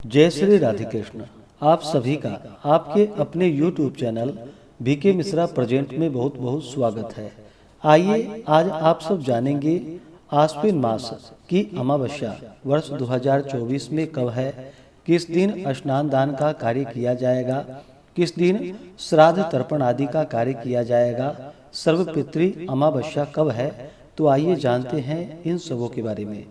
जय श्री राधे कृष्ण। आप सभी का आपके अपने YouTube channel BK Mishra present में बहुत बहुत स्वागत है। आइए आज आप सब जानेंगे आश्विन मास की अमावस्या वर्ष 2024 में कब है, किस दिन स्नान दान का कार्य किया जाएगा, किस दिन श्राद्ध तर्पण आदि का कार्य किया जाएगा, सर्वपितृ अमावस्या कब है। तो आइए जानते हैं इन सबों के बारे में।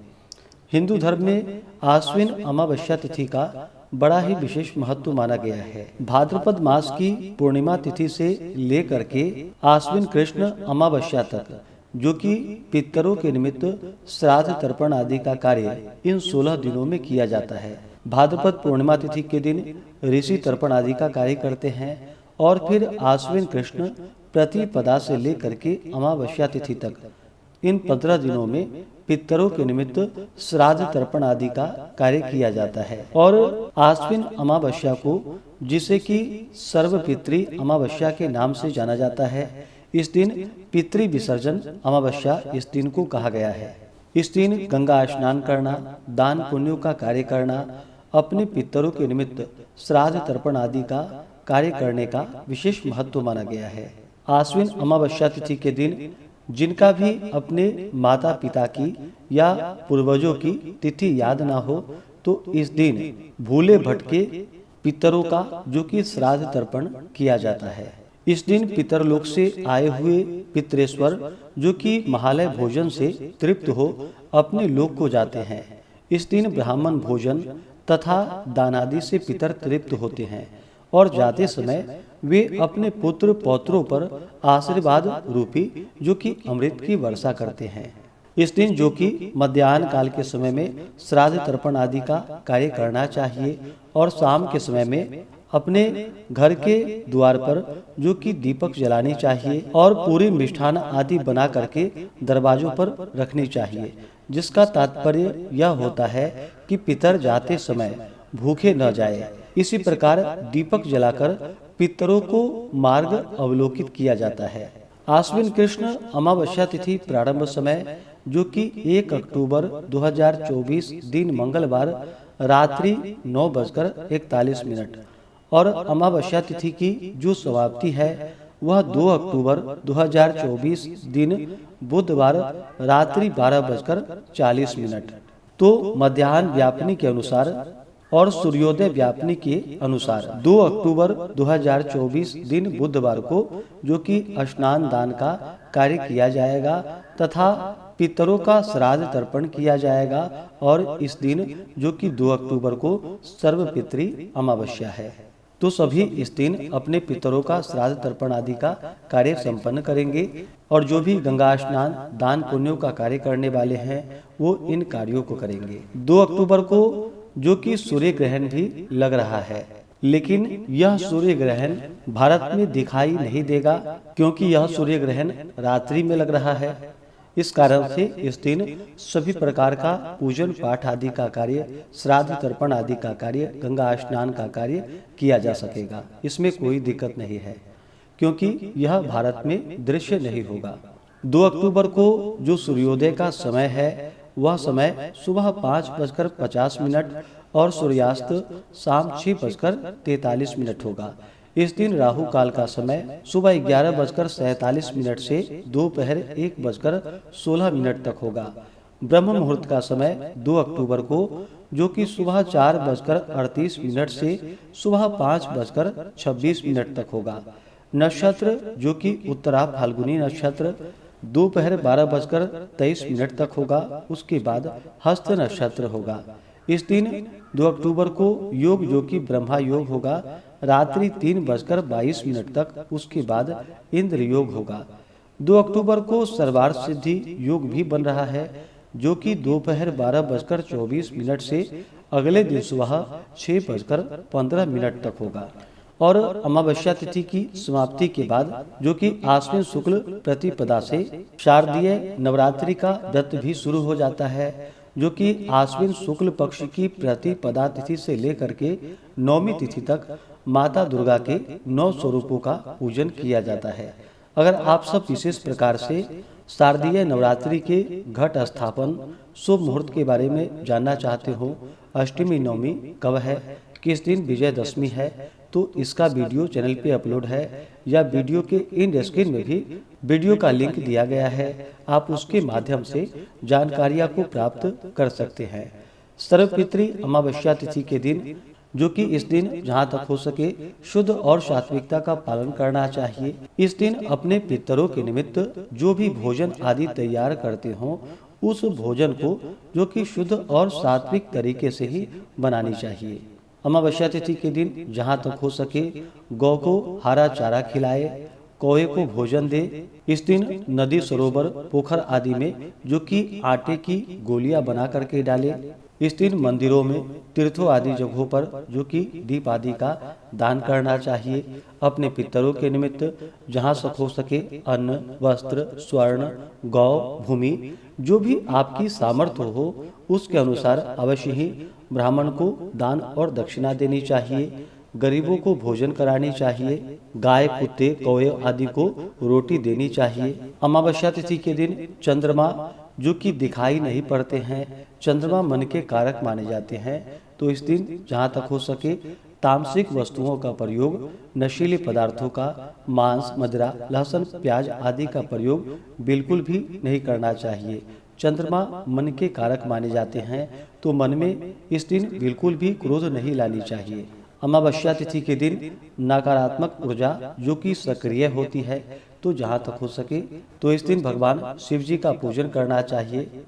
हिंदू धर्म में आश्विन अमावस्या तिथि का बड़ा ही विशेष महत्व माना गया है। भाद्रपद मास की पूर्णिमा तिथि से लेकर के आश्विन कृष्ण अमावस्या तक, जो कि पितरों के निमित्त श्राद्ध तर्पण आदि का कार्य इन 16 दिनों में किया जाता है। भाद्रपद पूर्णिमा तिथि के दिन ऋषि तर्पण आदि का कार्य करते हैं और फिर आश्विन कृष्ण प्रतिपदा से लेकर के अमावस्या तिथि तक इन 15 दिनों में पितरों के निमित्त श्राद्ध तर्पण आदि का कार्य किया जाता है। और आश्विन अमावस्या को, जिसे कि सर्वपितृ अमावस्या के नाम से जाना जाता है, इस दिन पितृ विसर्जन अमावस्या इस दिन को कहा गया है। इस दिन गंगा स्नान करना, दान पुण्यों का कार्य करना, अपने पितरों के निमित्त श्राद्ध तर्पण आदि का कार्य करने का विशेष महत्व माना गया है। आश्विन अमावस्या तिथि के दिन जिनका भी अपने माता पिता की या पूर्वजों की तिथि याद ना हो, तो इस दिन भूले भटके पितरों का, जो कि श्राद्ध तर्पण किया जाता है। इस दिन पितरलोक से आए हुए पितरेश्वर, जो कि महालय भोजन से तृप्त हो अपने लोक को जाते हैं। इस दिन ब्राह्मण भोजन तथा दान आदि से पितर तृप्त होते हैं और जाते समय वे अपने पुत्र पौत्रों पर आशीर्वाद रूपी, जो कि अमृत की वर्षा करते हैं। इस दिन, जो कि मध्याह्न काल के समय में श्राद्ध तर्पण आदि का कार्य करना चाहिए और शाम के समय में अपने घर के द्वार पर, जो कि दीपक जलाने चाहिए और पूरी मिष्ठान आदि बना करके दरवाजों पर रखनी चाहिए, जिसका तात्पर्य यह होता है कि पितर जाते समय भूखे न जाए। इसी प्रकार दीपक जलाकर पितरों को मार्ग अवलोकित किया जाता है। आश्विन कृष्ण अमावस्या तिथि प्रारंभ समय, जो कि 1 अक्टूबर 2024 दिन मंगलवार रात्रि 9:41 और अमावस्या तिथि की जो समाप्ति है वह 2 अक्टूबर 2024 दिन बुधवार रात्रि 12:40। तो मध्याह्न व्यापनी के अनुसार और सूर्योदय व्यापनी के अनुसार 2 अक्टूबर 2024 दिन बुधवार को, जो कि स्नान दान का कार्य किया जाएगा तथा पितरों का श्राद्ध तर्पण किया जाएगा। और इस दिन, जो कि 2 अक्टूबर को सर्वपितृ अमावस्या है, तो सभी इस दिन अपने पितरों का श्राद्ध तर्पण आदि का कार्य संपन्न करेंगे। और जो भी गंगा स्नान दान पुण्यों का कार्य करने वाले हैं, वो इन कार्यों को करेंगे। 2 अक्टूबर को, जो कि सूर्य ग्रहण भी लग रहा है, लेकिन यह सूर्य ग्रहण भारत में दिखाई नहीं देगा, क्योंकि यह सूर्य ग्रहण रात्रि में लग रहा है। इस कारण से इस दिन सभी प्रकार का पूजन पाठ आदि का कार्य, श्राद्ध तर्पण आदि का कार्य, गंगा स्नान का कार्य किया जा सकेगा। इसमें कोई दिक्कत नहीं है, क्योंकि यह भारत में दृश्य नहीं होगा। 2 अक्टूबर को जो सूर्योदय का समय है, वह समय सुबह 5:50 और सूर्यास्त शाम 6:43 होगा। इस दिन राहु काल का समय सुबह 11:47 से दोपहर 1:16 तक होगा। ब्रह्म मुहूर्त का समय 2 अक्टूबर को, जो कि सुबह 4:38 से सुबह 5:26 तक होगा। नक्षत्र, जो कि उत्तरा फाल्गुनी नक्षत्र, दोपहर 12:23 तक होगा। उसके बाद हस्त नक्षत्र होगा। इस दिन 2 अक्टूबर को योग, जो कि ब्रह्मा योग होगा, रात्रि 3:22 तक। उसके बाद इंद्र योग होगा। 2 अक्टूबर को सर्वार्थ सिद्धि योग भी बन रहा है, जो कि दोपहर 12:24 से अगले दिन सुबह 6:15 तक होगा। और अमावस्या तिथि की समाप्ति के बाद, जो कि आश्विन शुक्ल प्रतिपदा से शारदीय नवरात्रि का व्रत भी शुरू हो जाता है, जो कि आश्विन शुक्ल पक्ष की प्रतिपदा तिथि से लेकर के 9वीं तिथि तक माता दुर्गा के 9 स्वरूपों का पूजन किया जाता है। अगर आप सब विशेष प्रकार से शारदीय नवरात्रि के घट स्थापन शुभ मुहूर्त के बारे में जानना चाहते हो, अष्टमी नवमी कब है, किस दिन विजयदशमी है, तो इसका वीडियो चैनल पे अपलोड है या वीडियो के इन स्क्रीन में भी वीडियो का लिंक दिया गया है। आप उसके माध्यम से जानकारियां को प्राप्त कर सकते हैं। सर्वपितृ अमावस्या तिथि के दिन, जो कि इस दिन जहां तक हो सके शुद्ध और सात्विकता का पालन करना चाहिए। इस दिन अपने पितरों के निमित्त जो भी भोजन आदि तैयार करते हो, उस भोजन को जो कि शुद्ध और सात्विक तरीके से ही बनानी चाहिए। अमावस्या तिथि के दिन जहां तक हो सके गौ को हरा चारा खिलाए, कौवे को भोजन दे। इस दिन नदी, सरोवर, पोखर आदि में जो कि आटे की गोलियां बना करके डाले। इस दिन मंदिरों में, तीर्थों आदि जगहों पर जो कि दीप आदि का दान करना चाहिए। अपने पितरों के निमित्त जहाँ तक हो सके अन्न, वस्त्र, स्वर्ण, गौ, भूमि, जो भी आपकी सामर्थ्य हो उसके अनुसार अवश्य ही ब्राह्मण को दान और दक्षिणा देनी चाहिए। गरीबों को भोजन करानी चाहिए। गाय, कुत्ते, कौवे आदि को रोटी देनी चाहिए। अमावस्या तिथि के दिन चंद्रमा जो कि दिखाई नहीं पड़ते हैं, चंद्रमा मन के कारक माने जाते हैं, तो इस दिन जहाँ तक हो सके तामसिक वस्तुओं का प्रयोग, नशीले पदार्थों का, मांस, मदिरा, लहसुन, प्याज आदि का प्रयोग बिल्कुल भी नहीं करना चाहिए। चंद्रमा मन के कारक माने जाते हैं, तो मन में इस दिन बिल्कुल भी क्रोध नहीं लानी चाहिए। अमावस्या तिथि के दिन नकारात्मक ऊर्जा जो कि सक्रिय होती है, तो जहाँ तक हो सके तो इस दिन भगवान शिव जी का पूजन करना चाहिए।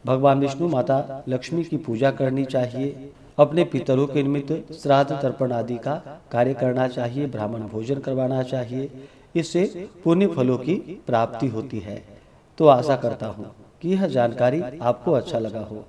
भगवान विष्णु, माता लक्ष्मी की पूजा करनी चाहिए। अपने पितरों के निमित्त श्राद्ध, तर्पण आदि का कार्य करना चाहिए। ब्राह्मण भोजन करवाना चाहिए। इससे पुण्य फलों की प्राप्ति होती है। तो आशा करता हूँ कि यह जानकारी आपको अच्छा लगा हो।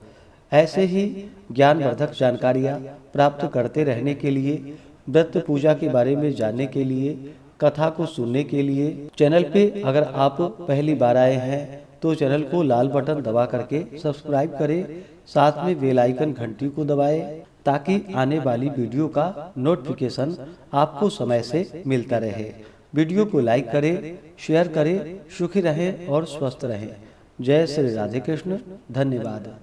ऐसे ही ज्ञानवर्धक जानकारियाँ प्राप्त करते रहने के लिए, व्रत पूजा के बारे में जानने के लिए, कथा को सुनने के लिए चैनल पे अगर आप पहली बार आए हैं तो चैनल को लाल बटन दबा करके सब्सक्राइब करें। साथ में बेल आइकन घंटी को दबाएं ताकि आने वाली वीडियो का नोटिफिकेशन आपको समय से मिलता रहे। वीडियो को लाइक करें, शेयर करें। सुखी रहें और स्वस्थ रहें। जय श्री राधे कृष्ण। धन्यवाद।